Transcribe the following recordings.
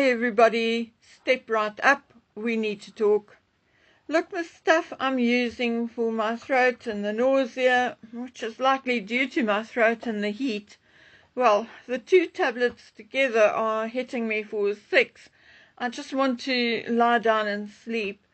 Hey everybody, step right up, we need to talk. Look, the stuff I'm using for my throat and the nausea, which is likely due to my throat and the heat, well, the 2 tablets together are hitting me for 6. I just want to lie down and sleep.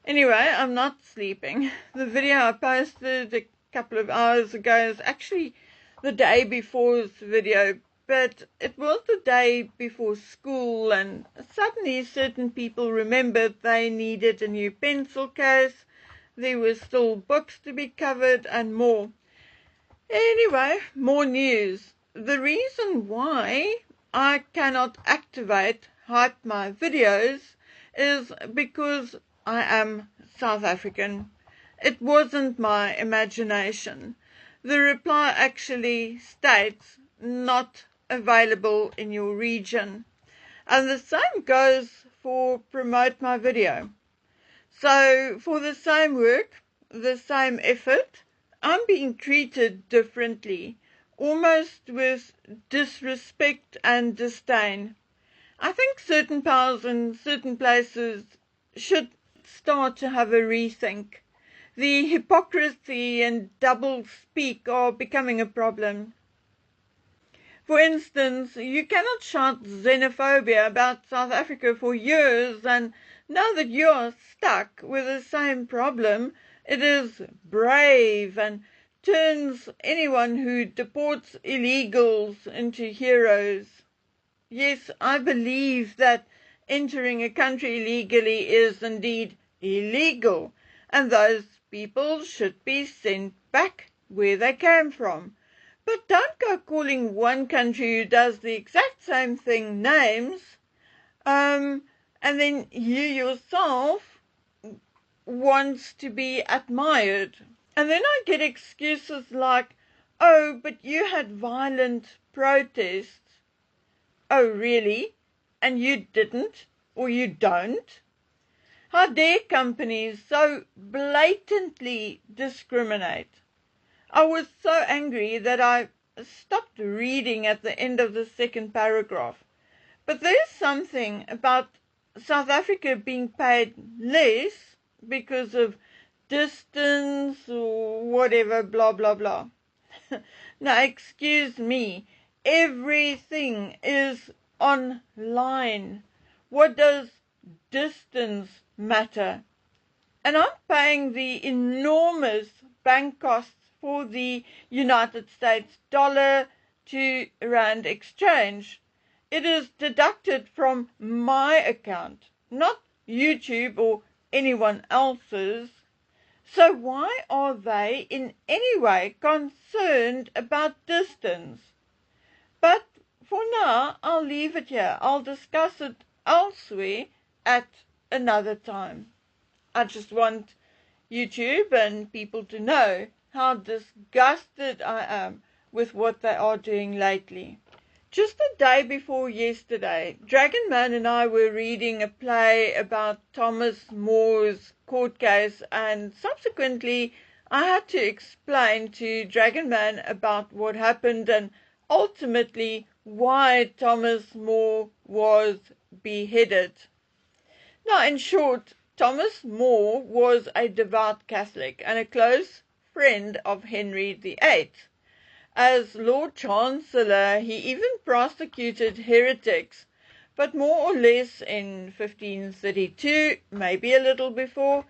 Anyway, I'm not sleeping. The video I posted a couple of hours ago is actually the day before's video, but it was the day before school, and suddenly certain people remembered they needed a new pencil case. There were still books to be covered and more. Anyway, more news. The reason why I cannot activate Hype My Videos is because I am South African. It wasn't my imagination. The reply actually states not available in your region. And the same goes for Promote My Video. So for the same work, the same effort, I'm being treated differently, almost with disrespect and disdain. I think certain powers in certain places should start to have a rethink. The hypocrisy and double speak are becoming a problem. For instance, you cannot shout xenophobia about South Africa for years, and now that you are stuck with the same problem, it is brave and turns anyone who deports illegals into heroes. Yes, I believe that entering a country illegally is indeed illegal, and those people should be sent back where they came from. But don't go calling one country who does the exact same thing names, and then you yourself wants to be admired. And then I get excuses like, oh, but you had violent protests. Oh, really? And you didn't? Or you don't? How dare companies so blatantly discriminate? I was so angry that I stopped reading at the end of the second paragraph. But there's something about South Africa being paid less because of distance or whatever, blah, blah, blah. Now, excuse me, everything is online. What does distance matter? And I'm paying the enormous bank costs for the United States dollar to rand exchange. It is deducted from my account, not YouTube or anyone else's. So why are they in any way concerned about distance? But for now, I'll leave it here. I'll discuss it elsewhere at another time. I just want YouTube and people to know how disgusted I am with what they are doing lately. Just the day before yesterday, Dragon Man and I were reading a play about Thomas More's court case, and subsequently I had to explain to Dragon Man about what happened and ultimately why Thomas More was beheaded. Now, in short, Thomas More was a devout Catholic and a close friend of Henry VIII. As Lord Chancellor, he even prosecuted heretics, but more or less in 1532, maybe a little before,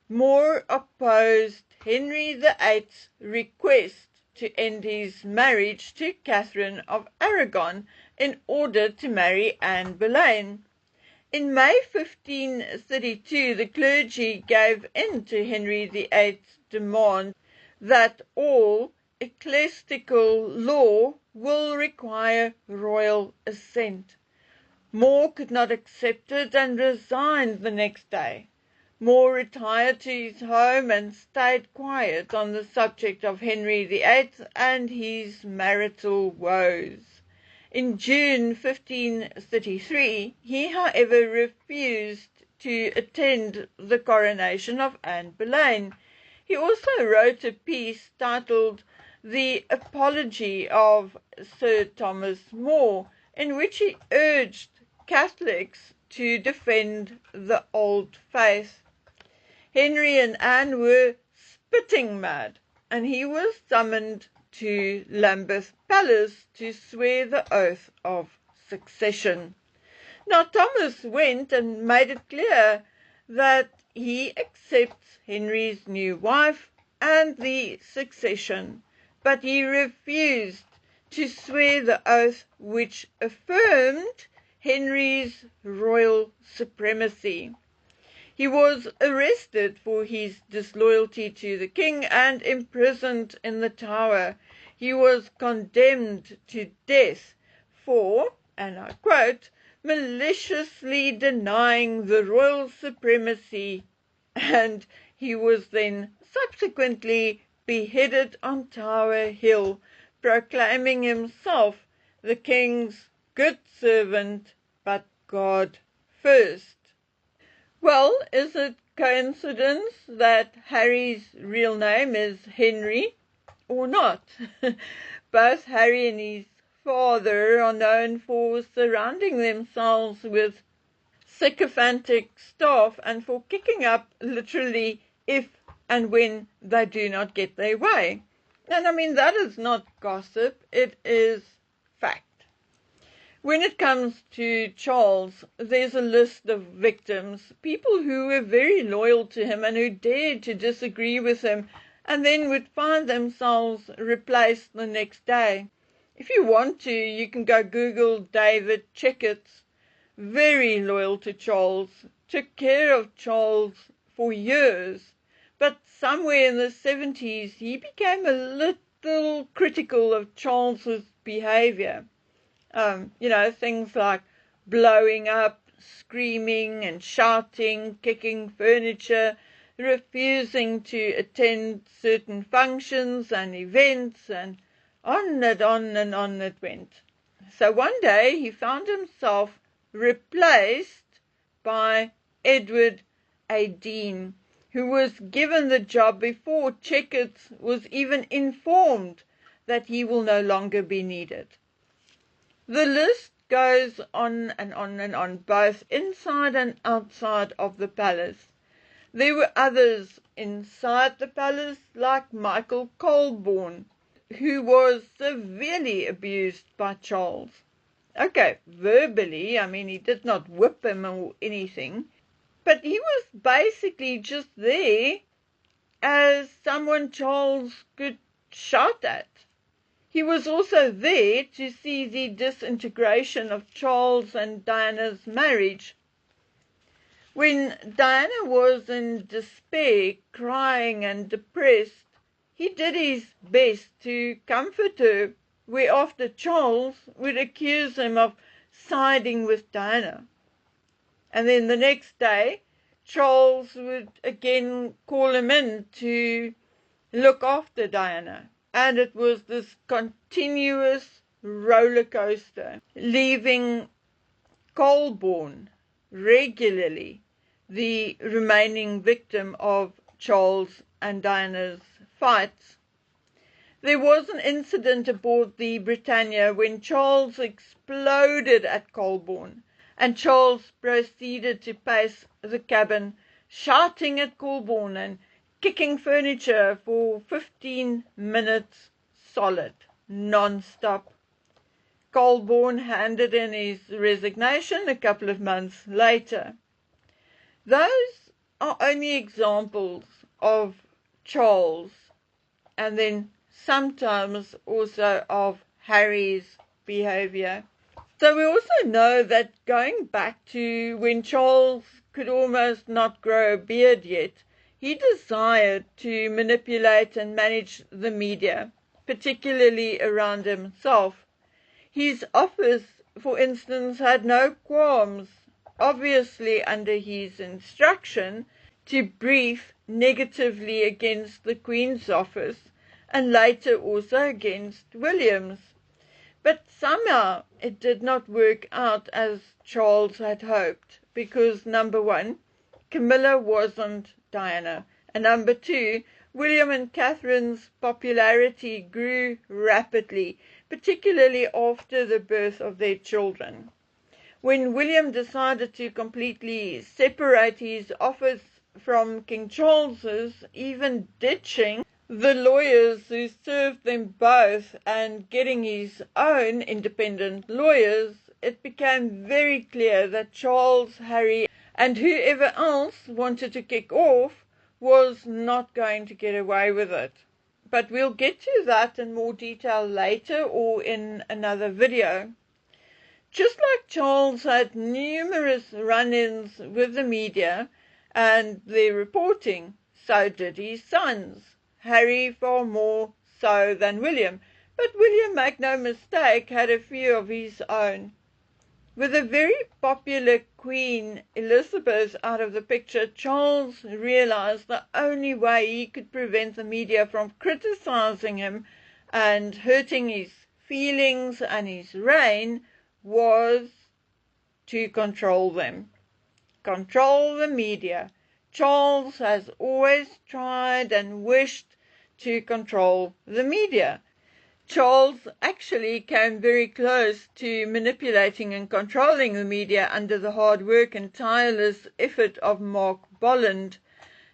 More opposed Henry VIII's request to end his marriage to Catherine of Aragon in order to marry Anne Boleyn. In May 1532, the clergy gave in to Henry VIII's demand that all ecclesiastical law will require royal assent. More could not accept it and resigned the next day. More retired to his home and stayed quiet on the subject of Henry VIII and his marital woes. In June 1533, he, however, refused to attend the coronation of Anne Boleyn. He also wrote a piece titled The Apology of Sir Thomas More, in which he urged Catholics to defend the old faith. Henry and Anne were spitting mad, and he was summoned to Lambeth Palace to swear the oath of succession. Now Thomas went and made it clear that he accepts Henry's new wife and the succession, but he refused to swear the oath which affirmed Henry's royal supremacy. He was arrested for his disloyalty to the king and imprisoned in the Tower. He was condemned to death for, and I quote, maliciously denying the royal supremacy, and he was then subsequently beheaded on Tower Hill, proclaiming himself the king's good servant, but God first. Well, is it coincidence that Harry's real name is Henry or not? Both Harry and his father are known for surrounding themselves with sycophantic staff and for kicking up literally if and when they do not get their way. And I mean, that is not gossip, it is fact. When it comes to Charles, there's a list of victims, people who were very loyal to him and who dared to disagree with him and then would find themselves replaced the next day. If you want to, you can go Google David Checketts, very loyal to Charles, took care of Charles for years, but somewhere in the 70s he became a little critical of Charles's behavior. Things like blowing up, screaming and shouting, kicking furniture, refusing to attend certain functions and events, and on and on it went. So one day he found himself replaced by Edward A. Dean, who was given the job before Checketts was even informed that he will no longer be needed. The list goes on and on and on, both inside and outside of the palace. There were others inside the palace, like Michael Colborne, who was severely abused by Charles. Okay, verbally, I mean, he did not whip him or anything, but he was basically just there as someone Charles could shout at. He was also there to see the disintegration of Charles and Diana's marriage. When Diana was in despair, crying and depressed, he did his best to comfort her, whereafter Charles would accuse him of siding with Diana. And then the next day, Charles would again call him in to look after Diana. And it was this continuous roller coaster, leaving Colborne regularly the remaining victim of Charles and Diana's fights. There was an incident aboard the Britannia when Charles exploded at Colborne, and Charles proceeded to pace the cabin, shouting at Colborne and kicking furniture for 15 minutes solid, non-stop. Colborne handed in his resignation a couple of months later. Those are only examples of Charles, and then sometimes also of Harry's behavior. So we also know that going back to when Charles could almost not grow a beard yet, he desired to manipulate and manage the media, particularly around himself. His office, for instance, had no qualms, obviously under his instruction, to brief negatively against the Queen's office and later also against William's. But somehow it did not work out as Charles had hoped, because number one, Camilla wasn't Diana, and number two, William and Catherine's popularity grew rapidly, particularly after the birth of their children. When William decided to completely separate his office from King Charles's, even ditching the lawyers who served them both and getting his own independent lawyers, it became very clear that Charles, Harry, and whoever else wanted to kick off was not going to get away with it. But we'll get to that in more detail later or in another video. Just like Charles had numerous run-ins with the media and their reporting, so did his sons. Harry far more so than William, but William, make no mistake, had a few of his own. With the very popular Queen Elizabeth out of the picture, Charles realized the only way he could prevent the media from criticizing him and hurting his feelings and his reign was to control them. Control the media. Charles has always tried and wished to control the media. Charles actually came very close to manipulating and controlling the media under the hard work and tireless effort of Mark Bolland.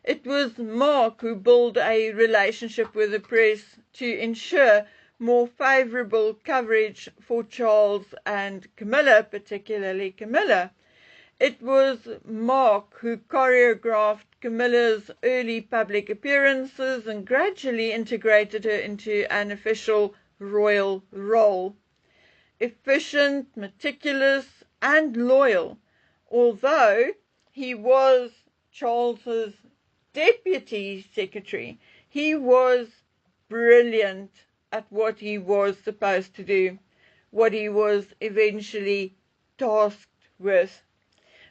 It was Mark who built a relationship with the press to ensure more favourable coverage for Charles and Camilla, particularly Camilla. It was Mark who choreographed Camilla's early public appearances and gradually integrated her into an official royal role. Efficient, meticulous, and loyal, although he was Charles's deputy secretary, he was brilliant at what he was supposed to do, what he was eventually tasked with.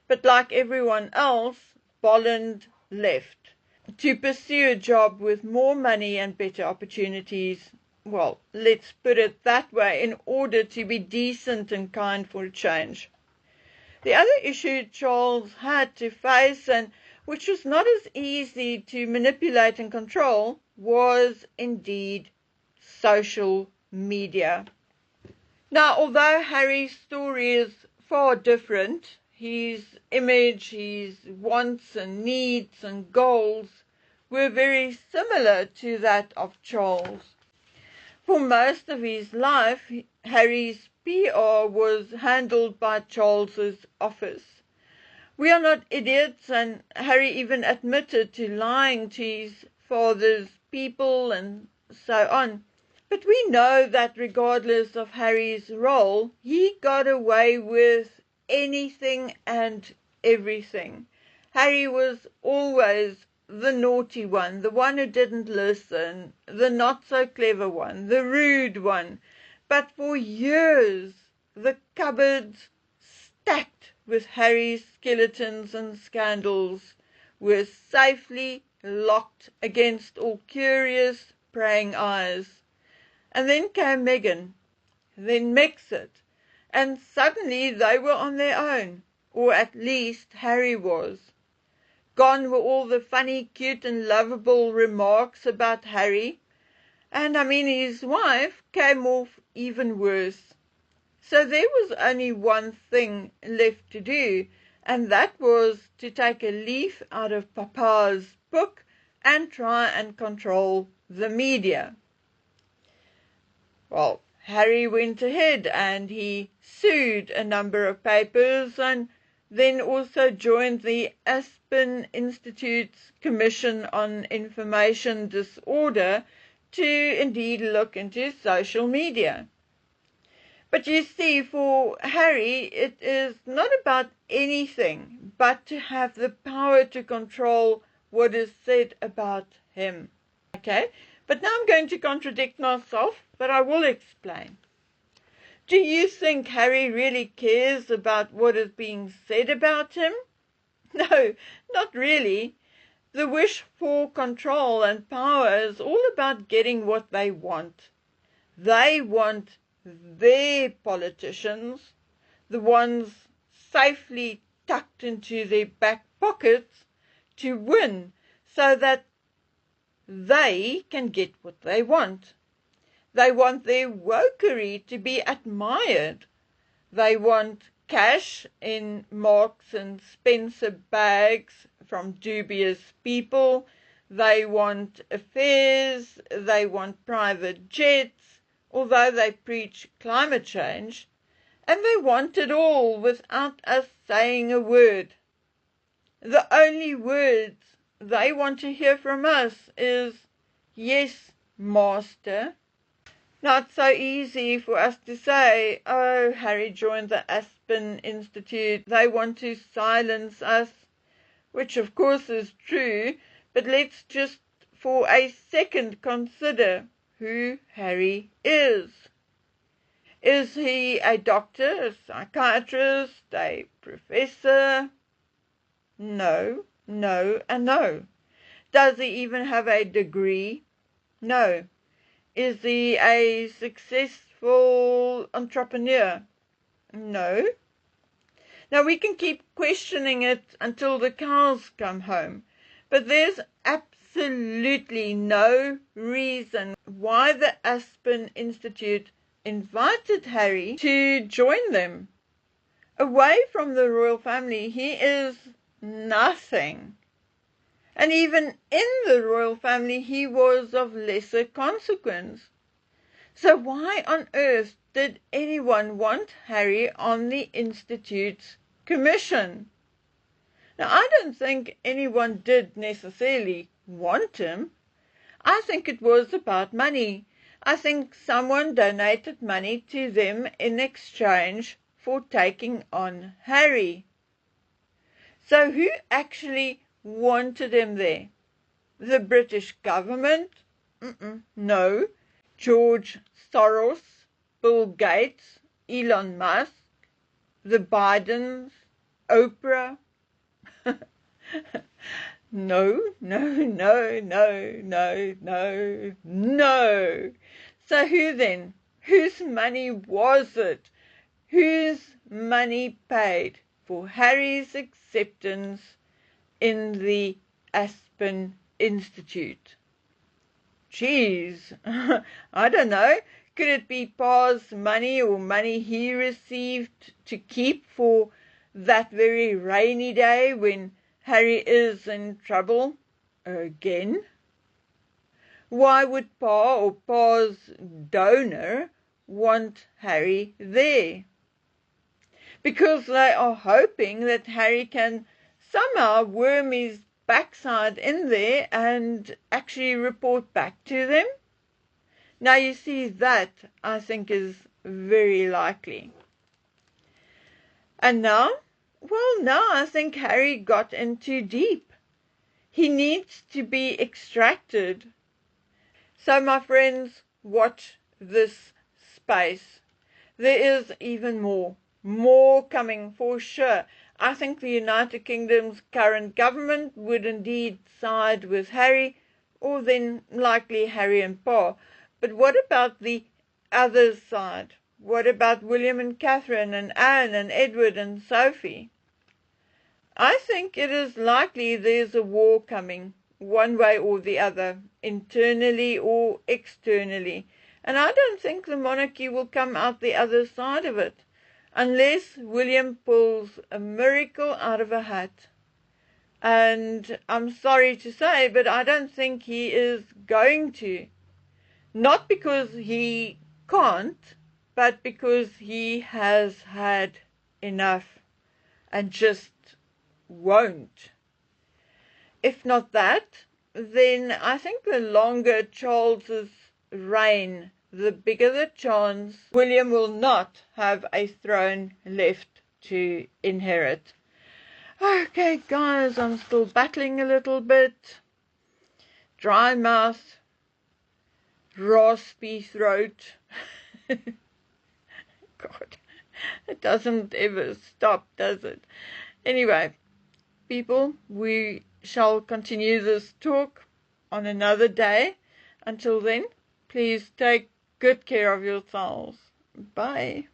But like everyone else, Bolland left to pursue a job with more money and better opportunities. Well, let's put it that way, in order to be decent and kind for a change. The other issue Charles had to face, and which was not as easy to manipulate and control, was indeed social media. Now, although Harry's story is far different, his image, his wants and needs and goals were very similar to that of Charles. For most of his life, Harry's PR was handled by Charles's office. We are not idiots, and Harry even admitted to lying to his father's people and so on. But we know that regardless of Harry's role, he got away with anything and everything. Harry was always the naughty one, the one who didn't listen, the not so clever one, the rude one. But for years, the cupboards stacked with Harry's skeletons and scandals were safely locked against all curious, praying eyes. And then came Meghan, then Megxit, and suddenly they were on their own, or at least Harry was. Gone were all the funny, cute and lovable remarks about Harry, and his wife came off even worse. So there was only one thing left to do, and that was to take a leaf out of Papa's book and try and control the media. Well, Harry went ahead and he sued a number of papers and then also joined the Aspen Institute's Commission on Information Disorder to indeed look into social media. But you see, for Harry, it is not about anything but to have the power to control what is said about him. Okay? But now I'm going to contradict myself, but I will explain. Do you think Harry really cares about what is being said about him? No, not really. The wish for control and power is all about getting what they want. They want their politicians, the ones safely tucked into their back pockets, to win so that they can get what they want. They want their wokery to be admired. They want cash in Marks and Spencer bags from dubious people. They want affairs, they want private jets, although they preach climate change, and they want it all without us saying a word. The only words they want to hear from us is, "Yes, Master." Not so easy for us to say, "Oh, Harry joined the Aspen Institute. They want to silence us," which of course is true, but let's just for a second consider who Harry is. Is he a doctor, a psychiatrist, a professor? No, no, and no. Does he even have a degree? No. Is he a successful entrepreneur? No. Now, we can keep questioning it until the cows come home, but there's absolutely no reason why the Aspen Institute invited Harry to join them. Away from the royal family, he is nothing. And even in the royal family, he was of lesser consequence. So why on earth did anyone want Harry on the Institute's commission? Now, I don't think anyone did necessarily want him. I think it was about money. I think someone donated money to them in exchange for taking on Harry. So who actually wanted him there? The British government? No. George Soros, Bill Gates, Elon Musk, the Bidens, Oprah? No, no, no, no, no, no, no. So who then? Whose money was it? Whose money paid for Harry's acceptance in the Aspen Institute? Geez, I don't know. Could it be Pa's money or money he received to keep for that very rainy day when Harry is in trouble again? Why would Pa or Pa's donor want Harry there? Because they are hoping that Harry can somehow worm his backside in there and actually report back to them. Now you see, that I think is very likely. And now? Well, now I think Harry got in too deep. He needs to be extracted. So my friends, watch this space. There is even more coming for sure. I think the United Kingdom's current government would indeed side with Harry, or then likely Harry and Pa. But what about the other side? What about William and Catherine and Anne and Edward and Sophie? I think it is likely there's a war coming, one way or the other, internally or externally. And I don't think the monarchy will come out the other side of it, unless William pulls a miracle out of a hat. And I'm sorry to say, but I don't think he is going to. Not because he can't, but because he has had enough and just won't. If not that, then I think the longer Charles's reign, the bigger the chance William will not have a throne left to inherit. Okay, guys, I'm still battling a little bit. Dry mouth, raspy throat. God, it doesn't ever stop, does it? Anyway, people, we shall continue this talk on another day. Until then, please take good care of yourselves. Bye.